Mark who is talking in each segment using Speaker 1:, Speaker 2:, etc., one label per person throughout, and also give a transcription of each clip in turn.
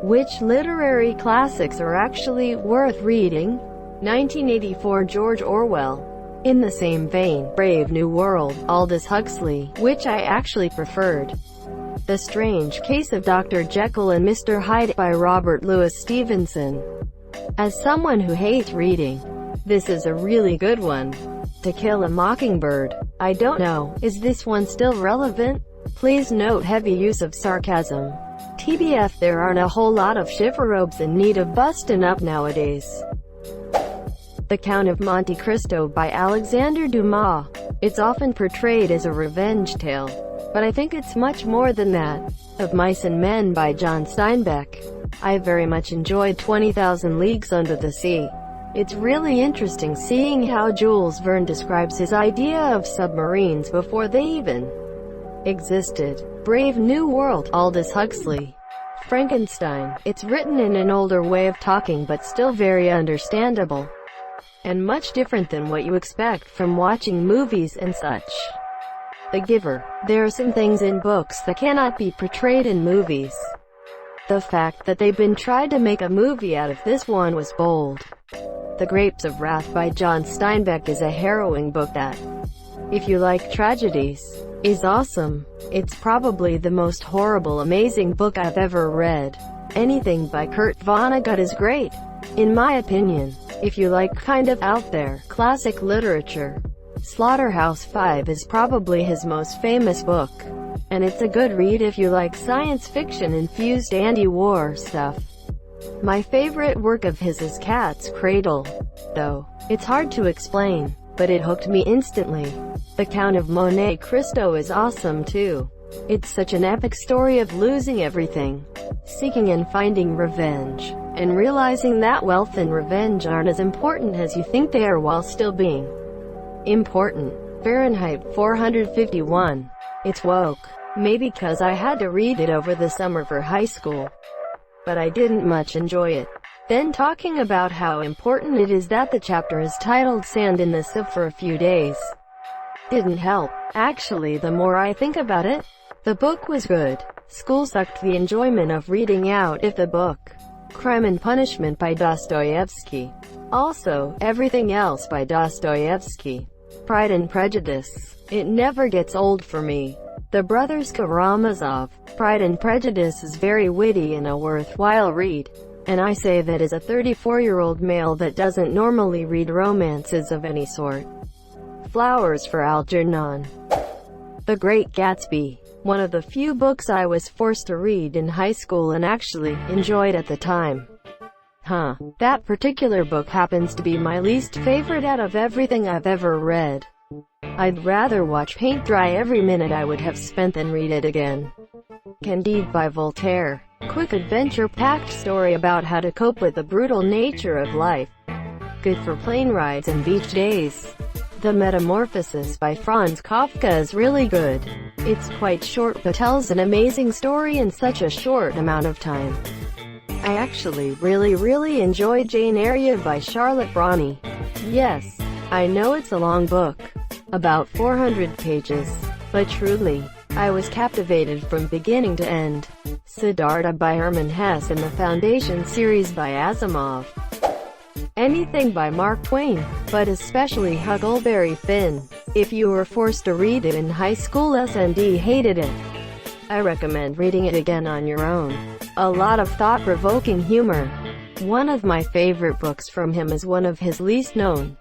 Speaker 1: Which literary classics are actually worth reading? 1984 George Orwell. In the same vein, Brave New World, Aldous Huxley, which I actually preferred. The Strange Case of Dr. Jekyll and Mr. Hyde by Robert Louis Stevenson. As someone who hates reading, this is a really good one. To Kill a Mockingbird. I don't know, is this one still relevant? Please note heavy use of sarcasm. TBF, there aren't a whole lot of chivalrobes in need of bustin' up nowadays. The Count of Monte Cristo by Alexander Dumas. It's often portrayed as a revenge tale, but I think it's much more than that. Of Mice and Men by John Steinbeck. I very much enjoyed 20,000 Leagues Under the Sea. It's really interesting seeing how Jules Verne describes his idea of submarines before they even existed. Brave New World, Aldous Huxley. Frankenstein. It's written in an older way of talking but still very understandable, and much different than what you expect from watching movies and such. The Giver. There are some things in books that cannot be portrayed in movies. The fact that they've been tried to make a movie out of this one was bold. The Grapes of Wrath by John Steinbeck is a harrowing book that, if you like tragedies, is awesome. It's probably the most horrible amazing book I've ever read. Anything by Kurt Vonnegut is great, in my opinion, if you like kind of out there, classic literature. Slaughterhouse-Five is probably his most famous book, and it's a good read if you like science fiction-infused anti-war stuff. My favorite work of his is Cat's Cradle, though. It's hard to explain, but it hooked me instantly. The Count of Monte Cristo is awesome too. It's such an epic story of losing everything, seeking and finding revenge, and realizing that wealth and revenge aren't as important as you think they are while still being important. Fahrenheit 451. It's woke. Maybe 'cause I had to read it over the summer for high school, but I didn't much enjoy it. Then talking about how important it is that the chapter is titled Sand in the Sieve for a few days didn't help. Actually, the more I think about it, the book was good. School sucked the enjoyment of reading out if the book. Crime and Punishment by Dostoevsky. Also, everything else by Dostoevsky. Pride and Prejudice. It never gets old for me. The Brothers Karamazov. Pride and Prejudice is very witty and a worthwhile read. And I say that as a 34-year-old male that doesn't normally read romances of any sort. Flowers for Algernon. The Great Gatsby. One of the few books I was forced to read in high school and actually enjoyed at the time. That particular book happens to be my least favorite out of everything I've ever read. I'd rather watch paint dry every minute I would have spent than read it again. Candide by Voltaire. Quick adventure-packed story about how to cope with the brutal nature of life. Good for plane rides and beach days. The Metamorphosis by Franz Kafka is really good. It's quite short but tells an amazing story in such a short amount of time. I actually really enjoyed Jane Eyre by Charlotte Brontë. Yes, I know it's a long book, about 400 pages, but truly, I was captivated from beginning to end. Siddhartha by Hermann Hesse and the Foundation series by Asimov. Anything by Mark Twain, but especially Huckleberry Finn. If you were forced to read it in high school and hated it, I recommend reading it again on your own. A lot of thought-provoking humor. One of my favorite books from him is one of his least known.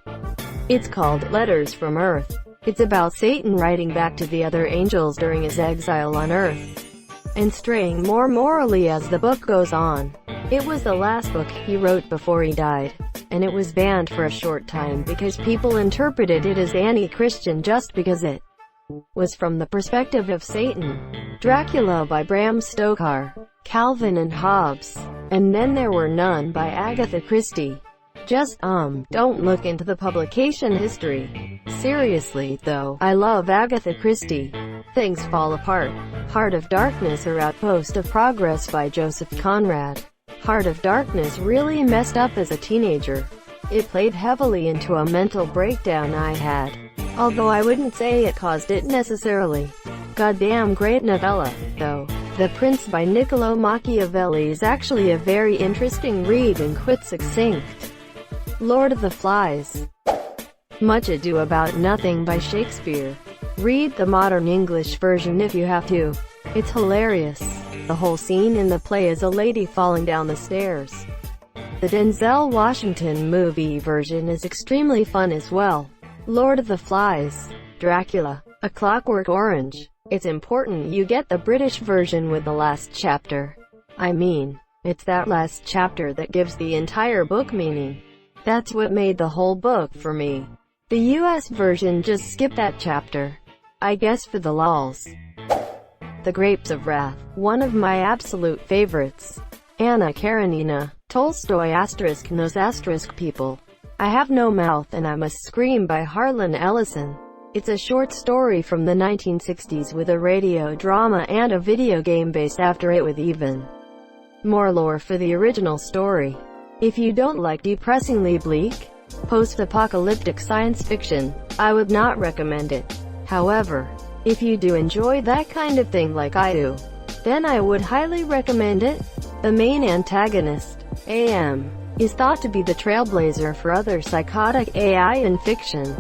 Speaker 1: It's called Letters from Earth. It's about Satan writing back to the other angels during his exile on Earth, and straying more morally as the book goes on. It was the last book he wrote before he died, and it was banned for a short time because people interpreted it as anti-Christian just because it was from the perspective of Satan. Dracula by Bram Stoker. Calvin and Hobbes. And Then There Were None by Agatha Christie. Just, don't look into the publication history. Seriously, though, I love Agatha Christie. Things Fall Apart. Heart of Darkness or Outpost of Progress by Joseph Conrad. Heart of Darkness really messed up as a teenager. It played heavily into a mental breakdown I had, although I wouldn't say it caused it necessarily. Goddamn great novella, though. The Prince by Niccolo Machiavelli is actually a very interesting read and quite succinct. Lord of the Flies. Much Ado About Nothing by Shakespeare. Read the modern English version if you have to. It's hilarious. The whole scene in the play is a lady falling down the stairs. The Denzel Washington movie version is extremely fun as well. Lord of the Flies. Dracula. A Clockwork Orange. It's important you get the British version with the last chapter. I mean, it's that last chapter that gives the entire book meaning. That's what made the whole book for me. The US version just skipped that chapter. I guess for the lulz. The Grapes of Wrath. One of my absolute favorites. Anna Karenina. Tolstoy *, those * people. I Have No Mouth and I Must Scream by Harlan Ellison. It's a short story from the 1960s with a radio drama and a video game based after it with even more lore for the original story. If you don't like depressingly bleak, post-apocalyptic science fiction, I would not recommend it. However, if you do enjoy that kind of thing like I do, then I would highly recommend it. The main antagonist, AM, is thought to be the trailblazer for other psychotic AI in fiction,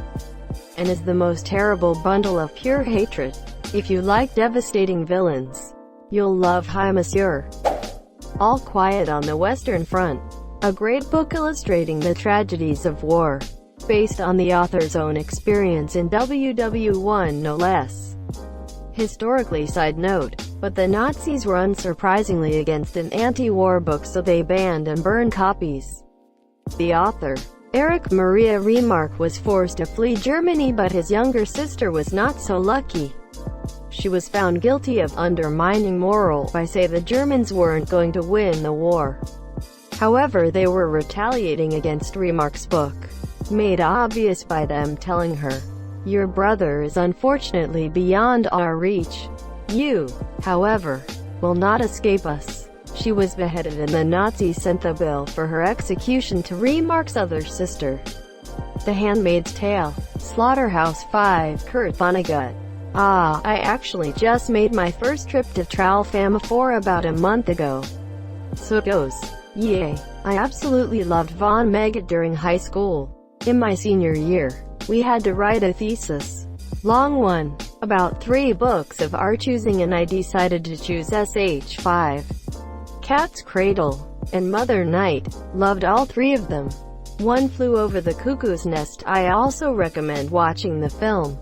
Speaker 1: and is the most terrible bundle of pure hatred. If you like devastating villains, you'll love Hi Monsieur. All Quiet on the Western Front. A great book illustrating the tragedies of war, based on the author's own experience in WW1 no less. Historically, side note, but the Nazis were unsurprisingly against an anti-war book, so they banned and burned copies. The author, Erich Maria Remarque, was forced to flee Germany, but his younger sister was not so lucky. She was found guilty of undermining moral by saying the Germans weren't going to win the war. However, they were retaliating against Remarque's book, made obvious by them telling her, "Your brother is unfortunately beyond our reach. You, however, will not escape us." She was beheaded and the Nazis sent the bill for her execution to Remarque's other sister. The Handmaid's Tale. Slaughterhouse-5, Kurt Vonnegut. I actually just made my first trip to Tralfamadore 4 about a month ago. So it goes. Yay. I absolutely loved Vonnegut during high school. In my senior year, we had to write a thesis. Long one. About 3 books of our choosing, and I decided to choose SH5. Cat's Cradle and Mother Night. Loved all 3 of them. One Flew Over the Cuckoo's Nest. I also recommend watching the film,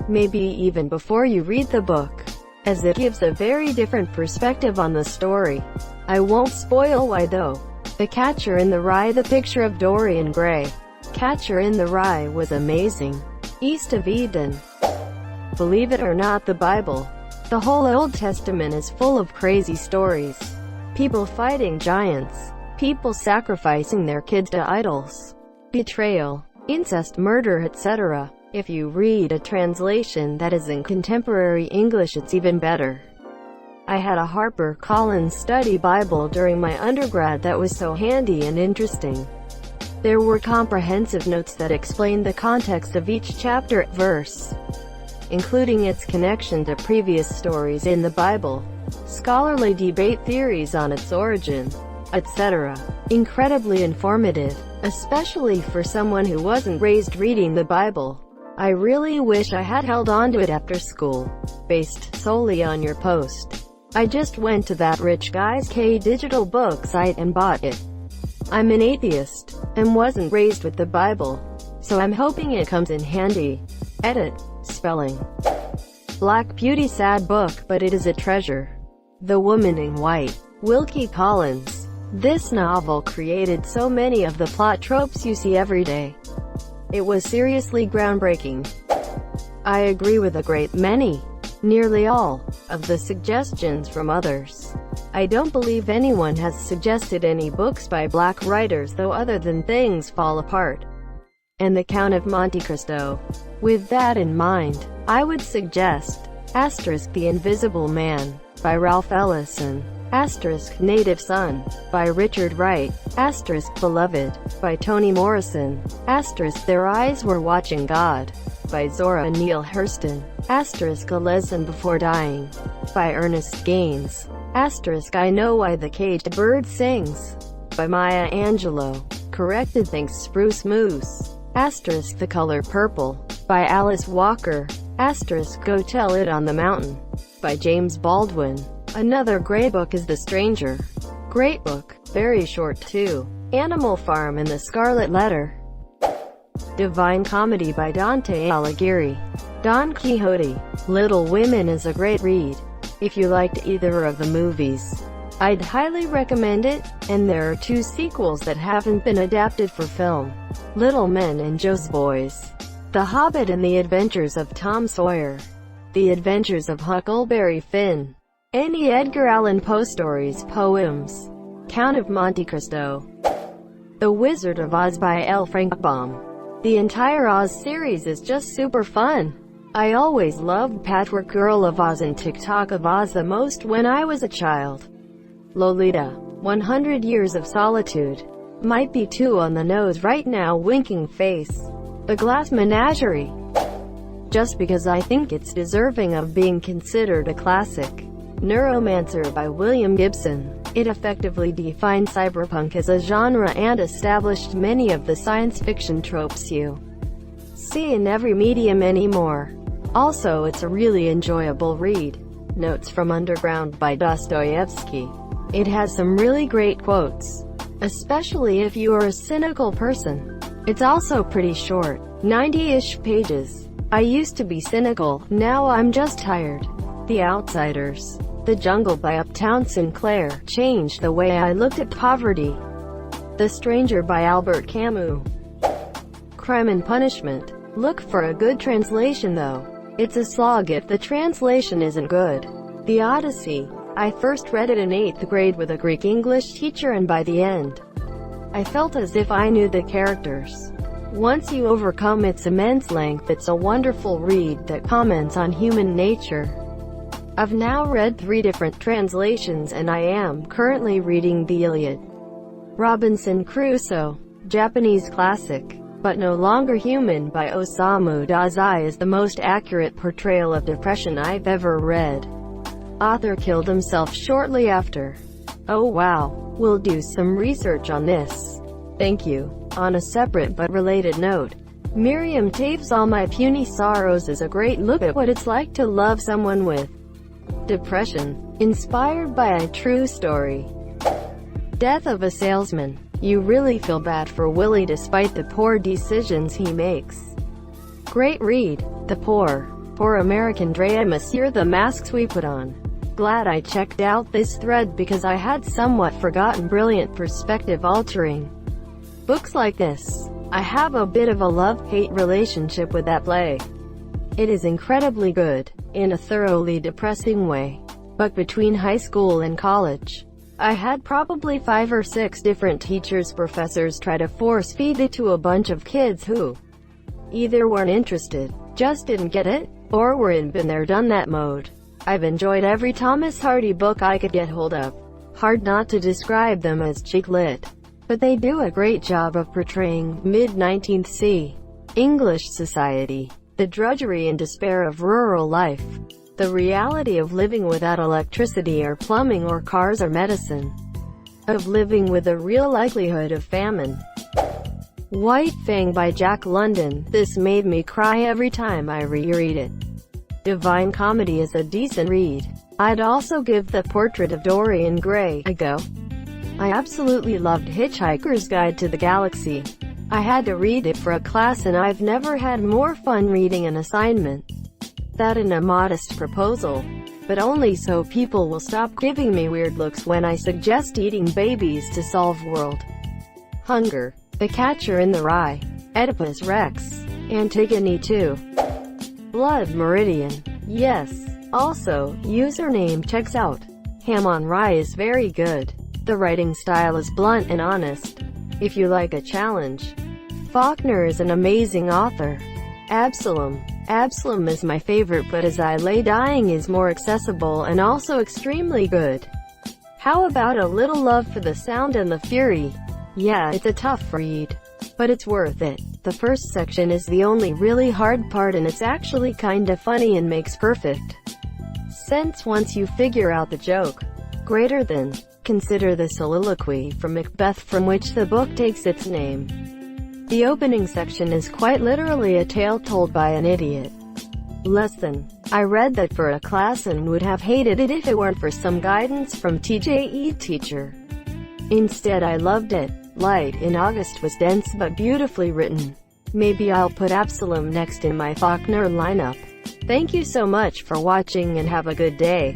Speaker 1: maybe even before you read the book, as it gives a very different perspective on the story. I won't spoil why though. The Catcher in the Rye. The Picture of Dorian Gray. Catcher in the Rye was amazing. East of Eden. Believe it or not, the Bible, the whole Old Testament, is full of crazy stories. People fighting giants, people sacrificing their kids to idols, betrayal, incest, murder, etc. If you read a translation that is in contemporary English, it's even better. I had a HarperCollins study Bible during my undergrad that was so handy and interesting. There were comprehensive notes that explained the context of each chapter, verse, including its connection to previous stories in the Bible, scholarly debate, theories on its origin, etc. Incredibly informative, especially for someone who wasn't raised reading the Bible. I really wish I had held on to it after school. Based solely on your post, I just went to that rich guy's K digital book site and bought it. I'm an atheist, and wasn't raised with the Bible, so I'm hoping it comes in handy. Edit. Spelling. Black Beauty. Sad book, but it is a treasure. The Woman in White. Wilkie Collins. This novel created so many of the plot tropes you see every day. It was seriously groundbreaking. I agree with a great many, nearly all, of the suggestions from others. I don't believe anyone has suggested any books by black writers though, other than Things Fall Apart and The Count of Monte Cristo. With that in mind, I would suggest *The Invisible Man by Ralph Ellison, *Native Son by Richard Wright, *Beloved by Toni Morrison, *Their Eyes Were Watching God by Zora Neale Hurston. *A Lesson Before Dying, by Ernest Gaines. *I Know Why the Caged Bird Sings, by Maya Angelou. Corrected Thanks Spruce Moose. *The Color Purple, by Alice Walker. *Go Tell It on the Mountain, by James Baldwin. Another great book is The Stranger. Great book, very short too. Animal Farm and the Scarlet Letter. Divine Comedy by Dante Alighieri. Don Quixote, Little Women is a great read. If you liked either of the movies, I'd highly recommend it, and there are 2 sequels that haven't been adapted for film. Little Men and Joe's Boys. The Hobbit and the Adventures of Tom Sawyer. The Adventures of Huckleberry Finn. Any Edgar Allan Poe stories, poems. Count of Monte Cristo. The Wizard of Oz by L. Frank Baum. The entire Oz series is just super fun. I always loved Patchwork Girl of Oz and TikTok of Oz the most when I was a child. Lolita, 100 Years of Solitude. Might be too on the nose right now, winking face. The Glass Menagerie. Just because I think it's deserving of being considered a classic. Neuromancer by William Gibson. It effectively defined cyberpunk as a genre and established many of the science fiction tropes you see in every medium anymore. Also, it's a really enjoyable read. Notes from Underground by Dostoevsky. It has some really great quotes, especially if you are a cynical person. It's also pretty short, 90-ish pages. I used to be cynical, now I'm just tired. The Outsiders. The Jungle by Uptown Sinclair changed the way I looked at poverty. The Stranger by Albert Camus. Crime and Punishment. Look for a good translation though. It's a slog if the translation isn't good. The Odyssey. I first read it in 8th grade with a Greek English teacher, and by the end, I felt as if I knew the characters. Once you overcome its immense length, it's a wonderful read that comments on human nature. I've now read 3 different translations and I am currently reading the Iliad. Robinson Crusoe. Japanese classic, but no longer human by Osamu Dazai is the most accurate portrayal of depression I've ever read. Author killed himself shortly after. Oh wow, we'll do some research on this. Thank you. On a separate but related note, Miriam Toews' All My Puny Sorrows is a great look at what it's like to love someone with depression, inspired by a true story. Death of a Salesman. You really feel bad for Willie despite the poor decisions he makes. Great read. The Poor American Dramas. You're the masks we put on. Glad I checked out this thread because I had somewhat forgotten brilliant perspective-altering books like this. I have a bit of a love-hate relationship with that play. It is incredibly good, in a thoroughly depressing way. But between high school and college, I had probably 5 or 6 different professors try to force-feed it to a bunch of kids who either weren't interested, just didn't get it, or were in been there done that mode. I've enjoyed every Thomas Hardy book I could get hold of. Hard not to describe them as cheek lit, but they do a great job of portraying mid-19th English society, the drudgery and despair of rural life, the reality of living without electricity or plumbing or cars or medicine, of living with a real likelihood of famine. White Fang by Jack London. This made me cry every time I reread it. Divine Comedy is a decent read. I'd also give The Portrait of Dorian Gray a go. I absolutely loved Hitchhiker's Guide to the Galaxy. I had to read it for a class and I've never had more fun reading an assignment that in a modest proposal, but only so people will stop giving me weird looks when I suggest eating babies to solve world hunger. The Catcher in the Rye, Oedipus Rex, Antigone 2, Blood Meridian. Yes. Also, username checks out. Ham on Rye is very good. The writing style is blunt and honest. If you like a challenge. Faulkner is an amazing author. Absalom. Absalom is my favorite, but As I Lay Dying is more accessible and also extremely good. How about A Little Love for the Sound and the Fury? Yeah, it's a tough read. but it's worth it. The first section is the only really hard part, and it's actually kinda funny and makes perfect sense once you figure out the joke. Greater than. Consider the soliloquy from Macbeth, from which the book takes its name. The opening section is quite literally a tale told by an idiot. Less than. I read that for a class and would have hated it if it weren't for some guidance from TJE teacher. Instead I loved it. Light in August was dense but beautifully written. Maybe I'll put Absalom next in my Faulkner lineup. Thank you so much for watching and have a good day.